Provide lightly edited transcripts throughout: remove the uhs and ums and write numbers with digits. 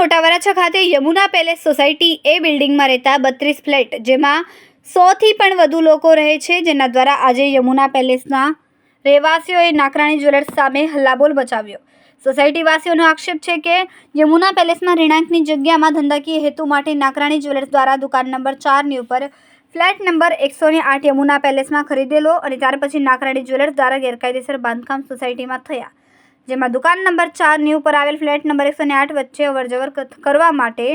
મોટા વરાછા ખાતે Yamuna palace society એ બિલ્ડિંગમાં રહેતા 32 ફ્લેટ, જેમાં 100થી પણ વધુ લોકો રહે છે, જેના દ્વારા આજે યમુના પેલેસના રહેવાસીઓએ નાકરાણી જ્વેલર્સ સામે હલ્લાબોલ મચાવ્યો। સોસાયટીવાસીઓનો આક્ષેપ છે કે યમુના પેલેસમાં રહેણાંકની જગ્યામાં ધંધાકીય હેતુ માટે નાકરાણી જ્વેલર્સ દ્વારા દુકાન નંબર 4ની ઉપર ફ્લેટ નંબર 108 યમુના પેલેસમાં ખરીદેલો અને ત્યાર પછી નાકરાણી જ્વેલર્સ દ્વારા ગેરકાયદેસર બાંધકામ સોસાયટીમાં થયા, જેમાં દુકાન નંબર 4ની ઉપર આવેલ ફ્લેટ નંબર 108 વચ્ચે અવરજવર કરવા માટે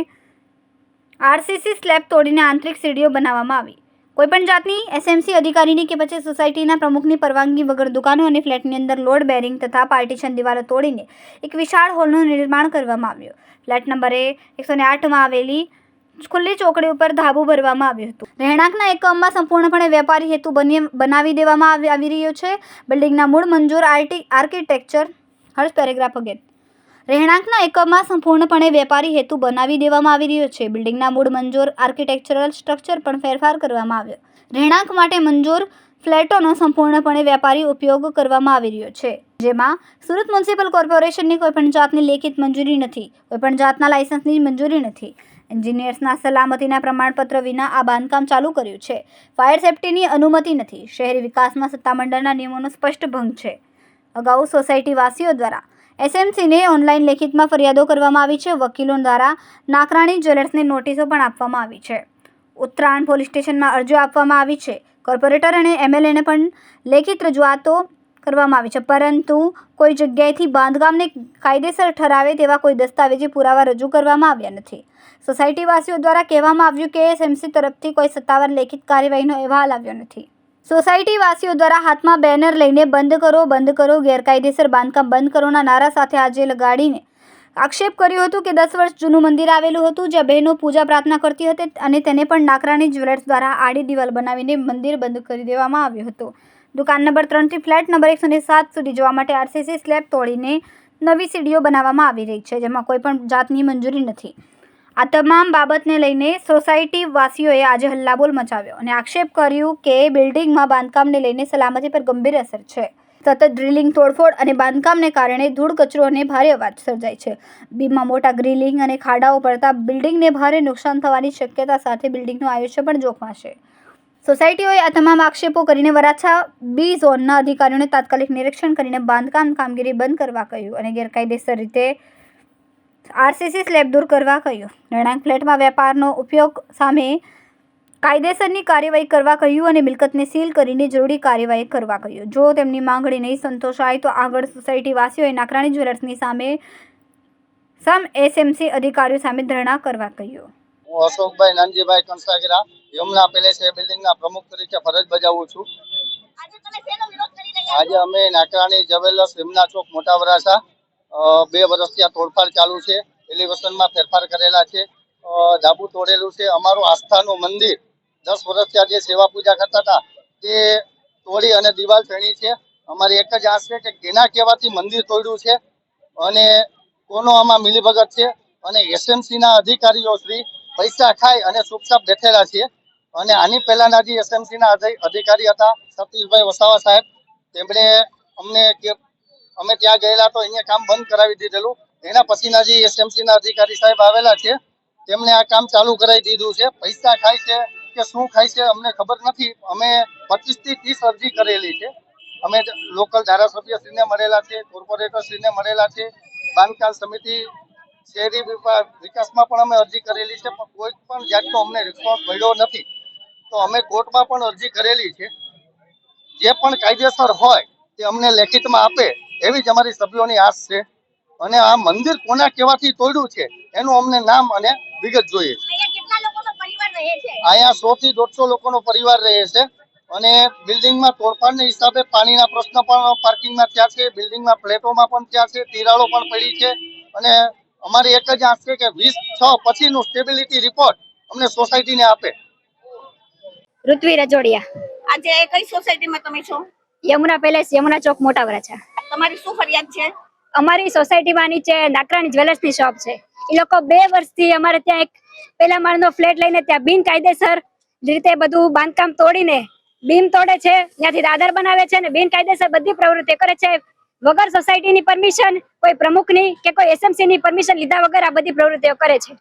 આરસીસી સ્લેબ તોડીને આંતરિક સીડીઓ બનાવવામાં આવી। કોઈપણ જાતની એસએમસી અધિકારીની કે પછી સોસાયટીના પ્રમુખની પરવાનગી વગર દુકાનો અને ફ્લેટની અંદર લોડ બેરિંગ તથા પાર્ટીશન દિવાલો તોડીને એક વિશાળ હોલનું નિર્માણ કરવામાં આવ્યું। ફ્લેટ નંબર 108માં આવેલી ખુલ્લી ચોકડી ઉપર ધાબુ ભરવામાં આવ્યું હતું। રહેણાંકના એકમમાં સંપૂર્ણપણે વેપારી હેતુ બનાવી દેવામાં આવી રહ્યો છે। બિલ્ડિંગના મૂળ મંજૂર આર્કિટેક્ચર પેરેગ્રાફ અગેન રહેણાંકના એકમમાં સંપૂર્ણપણે વેપારી હેતુ બનાવી દેવામાં આવી રહ્યો છે। બિલ્ડિંગના મૂળ મંજૂર આર્કિટેક્ચરલ સ્ટ્રક્ચર પણ ફેરફાર કરવામાં આવ્યો। રહેણાંક માટે મંજૂર ફ્લેટોનો સંપૂર્ણપણે વેપારી ઉપયોગ કરવામાં આવી રહ્યો છે, જેમાં સુરત મ્યુનિસિપલ કોર્પોરેશનની કોઈપણ જાતની લેખિત મંજૂરી નથી, કોઈપણ જાતના લાયસન્સની મંજૂરી નથી। એન્જિનિયર્સના સલામતીના પ્રમાણપત્ર વિના આ બાંધકામ ચાલુ કર્યું છે। ફાયર સેફ્ટીની અનુમતિ નથી। શહેરી વિકાસના સત્તામંડળના નિયમોનો સ્પષ્ટ ભંગ છે। અગાઉ સોસાયટીવાસીઓ દ્વારા એસએમસીને ઓનલાઈન લેખિતમાં ફરિયાદો કરવામાં આવી છે। વકીલો દ્વારા નાકરાણી જ્વેલર્સને નોટિસો પણ આપવામાં આવી છે। ઉત્તરાયણ પોલીસ સ્ટેશનમાં અરજીઓ આપવામાં આવી છે। કોર્પોરેટર અને એમએલએને પણ લેખિત રજૂઆતો કરવામાં આવી છે, પરંતુ કોઈ જગ્યાએથી બાંધકામને કાયદેસર ઠરાવે તેવા કોઈ દસ્તાવેજી પુરાવા રજૂ કરવામાં આવ્યા નથી। સોસાયટીવાસીઓ દ્વારા કહેવામાં આવ્યું કે એસએમસી તરફથી કોઈ સત્તાવાર લેખિત કાર્યવાહીનો અહેવાલ આવ્યો નથી। સોસાયટીવાસીઓ દ્વારા હાથમાં બેનર લઈને બંધ કરો, ગેરકાયદેસર બાંધકામ બંધ કરોના નારા સાથે આજે લગાડીને આક્ષેપ કર્યો હતો કે 10 વર્ષ જૂનું મંદિર આવેલું હતું, જ્યાં બહેનો પૂજા પ્રાર્થના કરતી હતી અને તેને પણ નાકરાણી જ્વેલર્સ દ્વારા આડી દિવાલ બનાવીને મંદિર બંધ કરી દેવામાં આવ્યું હતું। દુકાન નંબર 3થી ફ્લેટ નંબર 107 સુધી જવા માટે આરસીસી સ્લેબ તોડીને નવી સીડીઓ બનાવવામાં આવી રહી છે, જેમાં કોઈપણ જાતની મંજૂરી નથી। આ તમામ બાબતને લઈને સોસાયટીવાસીઓએ આજે હલ્લાબોલ મચાવ્યો અને આક્ષેપ કર્યું કે બિલ્ડિંગમાં બાંધકામને લઈને સલામતી પર ગંભીર અસર છે। સતત ડ્રિલિંગ, તોડફોડ અને બાંધકામને કારણે ધૂળ, કચરો અને ભારે અવાજ સર્જાય છે। બીમમાં મોટા ગ્રીલિંગ અને ખાડાઓ પડતા બિલ્ડિંગને ભારે નુકસાન થવાની શક્યતા સાથે બિલ્ડિંગનું આયુષ્ય પણ જોખમાશે। સોસાયટીઓએ આ તમામ આક્ષેપો કરીને વરાછા બી ઝોનના અધિકારીઓને તાત્કાલિક નિરીક્ષણ કરીને બાંધકામ કામગીરી બંધ કરવા કહ્યું અને ગેરકાયદેસર રીતે આરસીસી સ્લેબ દૂર કરવા કહ્યું। રહેણાંક ફ્લેટમાં વેપારનો ઉપયોગ સામે કાયદેસરની કાર્યવાહી કરવા કહ્યું અને મિલકતને સીલ કરીને જરૂરી કાર્યવાહી કરવા કહ્યું। જો તેમની માંગણી નહીં સંતોષાય તો આગળ સોસાયટીવાસીઓએ નાકરાણી જ્વેલર્સની સામે એસએમસી અધિકારીઓ સામે ધરણા કરવા કહ્યું। હું અશોકભાઈ નાનજીભાઈ કંસાગરા યમુના પેલેસ બિલ્ડિંગના પ્રમુખ તરીકે ફરજ બજાવું છું। આજે અમે નાકરાણી જ્વેલર્સ યમુના ચોક મોટા વરાછા 2 વર્ષથી આ તોડફાડ ચાલુ છે। એલિવેશનમાં ફેરફાર કરેલા છે, ધાબુ તોડેલું છે। અમારું આસ્થાનું મંદિર 10 વર્ષથી આ જે સેવા પૂજા કરતા હતા તે તોડી અને દિવાલ ફેણી છે। અમારી એક જ આશ છે કે કેના કહેવાથી મંદિર તોડ્યું છે અને કોનો આમાં મિલીભગત છે અને એસએમસીના અધિકારીઓ શ્રી પૈસા ખાઈ અને ચૂપચાપ બેઠેલા છે। અને આની પહેલાના જે એસએમસીના અધિકારી હતા સતીશભાઈ વસાવા સાહેબ, તેમણે અમને કે અમે ત્યાં ગયેલા તો અહીંયા કામ બંધ કરાવી દીધેલું। એના પછીના જે એસએમસીના અધિકારી સાહેબ આવેલા છે તેમણે આ કામ ચાલુ કરાવી દીધું છે। પૈસા ખાય છે કે શું ખાય છે અમને ખબર નથી। અમે 25 થી 30 અરજી કરેલી છે। અમે લોકલ ધારાસભ્યશ્રીને મળેલા છે, કોર્પોરેટરશ્રીને મળેલા છે, બાંધકામ સમિતિ શહેરી વિકાસમાં પણ અમે અરજી કરેલી છે, પણ કોઈ પણ જાતનો અમને રિસ્પોન્સ મળ્યો નથી। તો અમે કોર્ટમાં પણ અરજી કરેલી છે। જે પણ કાયદેસર હોય તે અમને લેખિતમાં આપે એવી જ અમારી સભ્યોની આશ છે। અને આ મંદિર કોના કહેવાથી તોડ્યું છે એનું અમને નામ અને વિગત જોઈએ। અહીંયા 100 થી 150 લોકોનો પરિવાર રહે છે અને બિલ્ડિંગમાં તોડફાડના હિસાબે પાણીના પ્રશ્ન પણ પાર્કિંગમાં થયા છે, બિલ્ડિંગમાં ફ્લેટોમાં પણ થયા છે, તિરાડો પણ પડી છે। અને અમારી એક જ આશ છે કે 20/6 પછીનું સ્ટેબિલિટી રિપોર્ટ અમને સોસાયટીને આપે। ઋત્વી રજોડિયા। આજે કઈ સોસાયટીમાં તમે છો? યમુના પેલેસ, યમુના ચોક, મોટા વરાછા। તમારી શું ફરિયાદ છે? અમારી સોસાયટીમાં નીચે નાકરાણી જ્વેલર્સની શોપ છે। એ લોકો 2 વર્ષથી અમારે ત્યાં એક પહેલા માળનો ફ્લેટ લઈને ત્યાં બિનકાયદેસર રીતે બધું બાંધકામ તોડીને બીમ તોડે છે, ત્યાંથી દાદર બનાવે છે અને બિનકાયદેસર બધી પ્રવૃત્તિ કરે છે। વગર સોસાયટીની પરમિશન, કોઈ પ્રમુખની કે કોઈ એસએમસી ની પરમિશન લીધા વગર આ બધી પ્રવૃત્તિઓ કરે છે.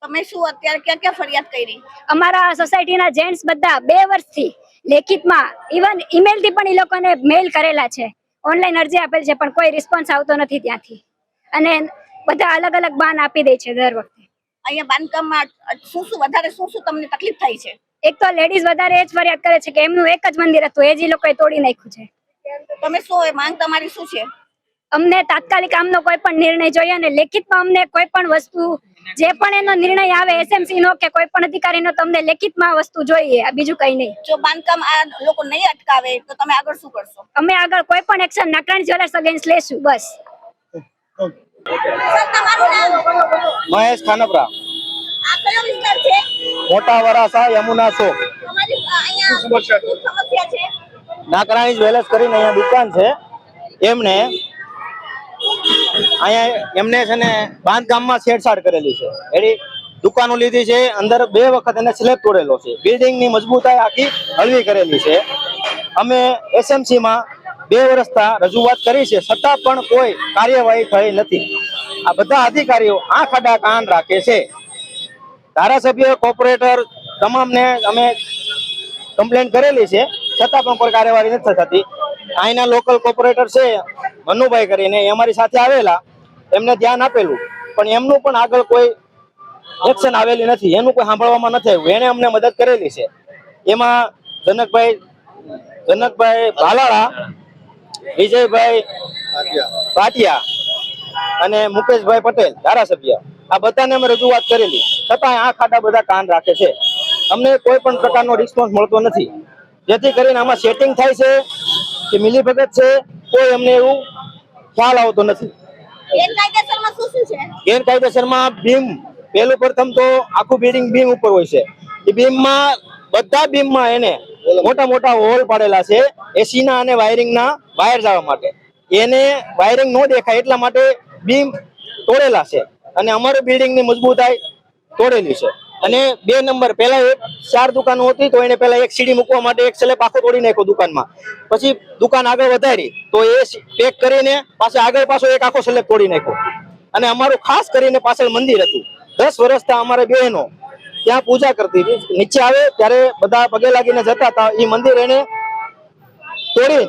તમે શું અત્યારે ક્યાં ક્યાં ફરિયાદ કરી? અમારા સોસાયટીના જેન્ટ્સ બધા 2 વર્ષથી લેખિતમાં ઇવન ઈમેલ થી પણ એ લોકોને મેલ કરેલા છે, ઓનલાઈન અરજી આપેલ છે, પણ કોઈ રિસ્પોન્સ આવતો નથી ત્યાંથી. અને બધા અલગ અલગ બાન આપી દે છે દર વખતે. અહીંયા બાંધકામમાં શું તમને તકલીફ થાય છે? એક તો લેડીઝ વધારે એ જ ફરિયાદ કરે છે કે એમનું એક જ મંદિર હતું, એ જ લોકોએ તોડી નાખ્યું છે. તમે શું માંગ તમારી શું છે? અમને તાત્કાલિક આમનો કોઈ પણ નિર્ણય જોઈએ અને લેખિતમાં અમને કોઈ પણ વસ્તુ, જે પણ એનો નિર્ણય આવે એસએમસી નો કે કોઈ પણ અધિકારીનો, તમને લેખિતમાં વસ્તુ જોઈએ, બીજું કઈ નહીં. જો બાંધકામ આ લોકો નહીં અટકાવે તો તમે આગળ શું કરશો? અમે આગળ કોઈ પણ એક્શન નાકરાણી જ્વેલર્સ અગેન્સ્ટ લેશું. બસ. સર, તમારું નામ? મહેશ ખાનપરા, આ કયો વિસ્તાર છે? મોટા વરાસા, યમુના ચોક. તમારી અહીંયા શું સમસ્યા છે? નાકરાણી જ્વેલર્સ કરીને અહીંયા દુકાન છે. એમને છે ને બાંધકામમાં છેડછાડ કરેલી છે. એની દુકાનો લીધી છે, અંદર 2 વખત એને સ્લેબ તોડેલો છે, બિલ્ડિંગની મજબૂતાઈ આખી હળવી કરેલી છે. અમે એસએમસી માં 2 વર્ષથી રજૂઆત કરી છે, છતાં પણ કોઈ કાર્યવાહી થઈ નથી. આ બધા અધિકારીઓ આંખ આડા કાન રાખે છે. ધારાસભ્ય, કોર્પોરેટર તમામને અમે કમ્પ્લેન કરેલી છે, છતાં પણ કોઈ કાર્યવાહી નથી થતી. અહીંના લોકલ કોર્પોરેટર છે મનુભાઈ કરીને, એ અમારી સાથે આવેલા, એમને ધ્યાન આપેલું, પણ એમનું પણ આગળ કોઈ એક્શન આવેલી નથી, એનું કોઈ સાંભળવામાં નથી આવ્યું. એને અમને મદદ કરેલી છે. એમાં જનકભાઈ ભાલાળા, વિજયભાઈ ભાટિયા અને મુકેશભાઈ પટેલ ધારાસભ્ય, આ બધાને અમે રજૂઆત કરેલી, છતાં આ ખાડા બધા કાન રાખે છે. અમને કોઈ પણ પ્રકારનો રિસ્પોન્સ મળતો નથી, જેથી કરીને આમાં સેટિંગ થાય છે કે મિલીભગત છે, કોઈ અમને એવું ખ્યાલ આવતો નથી. ગેરકાયદેસરમાં શું છે? ગેરકાયદેસરમાં બીમ, પેલું પ્રથમ તો આખું બિલ્ડિંગ બીમ ઉપર હોય છે. એ બીમમાં, બધા બીમમાં એને મોટા મોટા હોલ પાડેલા છે એસીના અને વાયરિંગના વાયર જવા માટે. એને વાયરિંગ ન દેખાય એટલા માટે બીમ તોડેલા છે, અને અમારી બિલ્ડિંગની મજબૂતાઈ તોડેલી છે. અને 2 નંબર, પહેલા 4 દુકાનો હતી, તો એને પહેલા એક સીડી મૂકવા માટે એક સ્લેબ આખો તોડી નાખ્યો દુકાનમાં. પછી દુકાન આગળ વધારી તો એ પેક કરીને આગળ પાછો એક આખો સ્લેબ તોડી નાખ્યો. અને અમારું ખાસ કરીને પાછળ મંદિર હતું, 10 વર્ષથી અમારે બહેનો ત્યાં પૂજા કરતી હતી. નીચે આવે ત્યારે બધા પગે લાગીને જતા હતા, એ મંદિર એને તોડી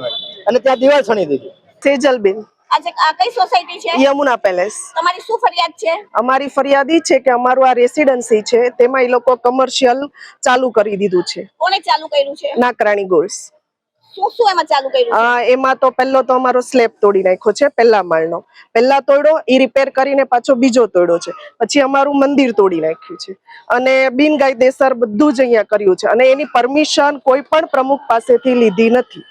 અને ત્યાં દિવાલ છણી દીધી. સેજલબેન, આજે આ કઈ સોસાયટી છે? યમુના પેલેસ. તમારી શું ફરિયાદ છે? અમારી ફરિયાદ ઈ છે કે અમારું આ રેસિડેન્સી છે, તેમાં એ લોકો કમર્શિયલ ચાલુ કરી દીધું છે. કોને ચાલુ કર્યું છે? નાકરાણી ગોલ્ડ્સ. શું એમાં ચાલુ કર્યું છે? એમાં તો પહેલો તો અમારો સ્લેબ તોડી નાખ્યો છે, પહેલા માળનો. પહેલા તોડ્યો, ઈ રિપેર કરીને પાછો બીજો તોડ્યો છે. પછી અમારું મંદિર તોડી નાખ્યું છે, અને બિનકાયદેસર બધું જ અહીંયા કર્યું છે, અને એની પરમિશન કોઈ પણ પ્રમુખ પાસેથી લીધી નથી.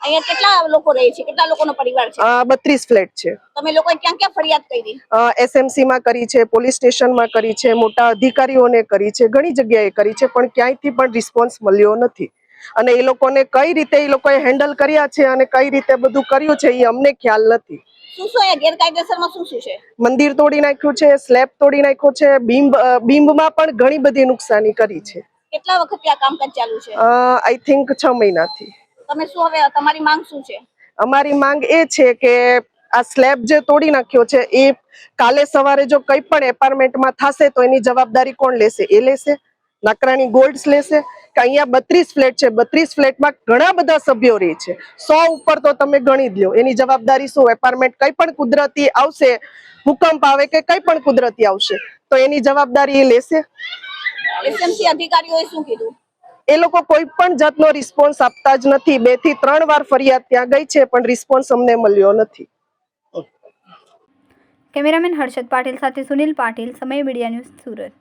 અહીંયા કેટલા લોકો રહે છે? કેટલા લોકોનો પરિવાર છે? 32 ફ્લેટ છે. તમે લોકોએ ક્યાં ક્યાં ફરિયાદ કરી? એસએમસી માં કરી છે, પોલીસ સ્ટેશનમાં કરી છે, મોટા અધિકારીઓને કરી છે, ઘણી જગ્યાએ કરી છે, પણ ક્યાંયથી પણ રિસ્પોન્સ મળ્યો નથી. અને એ લોકોને કઈ રીતે એ લોકોએ હેન્ડલ કર્યા છે અને કઈ રીતે બધું કર્યું છે એ અમને ખ્યાલ નથી. શું અહીંયા ગેરકાયદેસરમાં શું છે? મંદિર તોડી નાખ્યું છે, સ્લેબ તોડી નાખ્યો છે, બીમમાં પણ ઘણી બધી નુકસાની કરી છે. કેટલા વખતથી આ કામકાજ ચાલુ છે? આઈ થિંક 6 મહિનાથી. તમે શું હવે તમારી માંગ શું છે? અમારી માંગ એ છે કે આ સ્લેબ જે તોડી નાખ્યો છે એ કાલે સવારે જો કઈ પણ એપાર્ટમેન્ટમાં થશે તો એની જવાબદારી કોણ લેશે? એ લેશે? નાકરાણી ગોલ્ડ્સ લેશે? કે અહીંયા 32 ફ્લેટ છે, 32 ફ્લેટમાં ઘણા બધા સભ્યો રહે છે, 100 ઉપર તો તમે ગણી જ લો. એની જવાબદારી શું? એપાર્ટમેન્ટ કઈ પણ કુદરતી આવશે, ભૂકંપ આવે કે કઈ પણ કુદરતી આવશે, તો એની જવાબદારી એ લેશે? એસએમસી અધિકારીઓએ શું કીધું? એ લોકો કોઈ પણ જાતનો રિસ્પોન્સ આપતા જ નથી. 2 થી 3 વાર ફરિયાદ ત્યાં ગઈ છે, પણ રિસ્પોન્સ અમને મળ્યો નથી. કેમેરામેન હર્ષદ પાટીલ સાથે સુનિલ પાટીલ, સમય મીડિયા ન્યૂઝ, સુરત.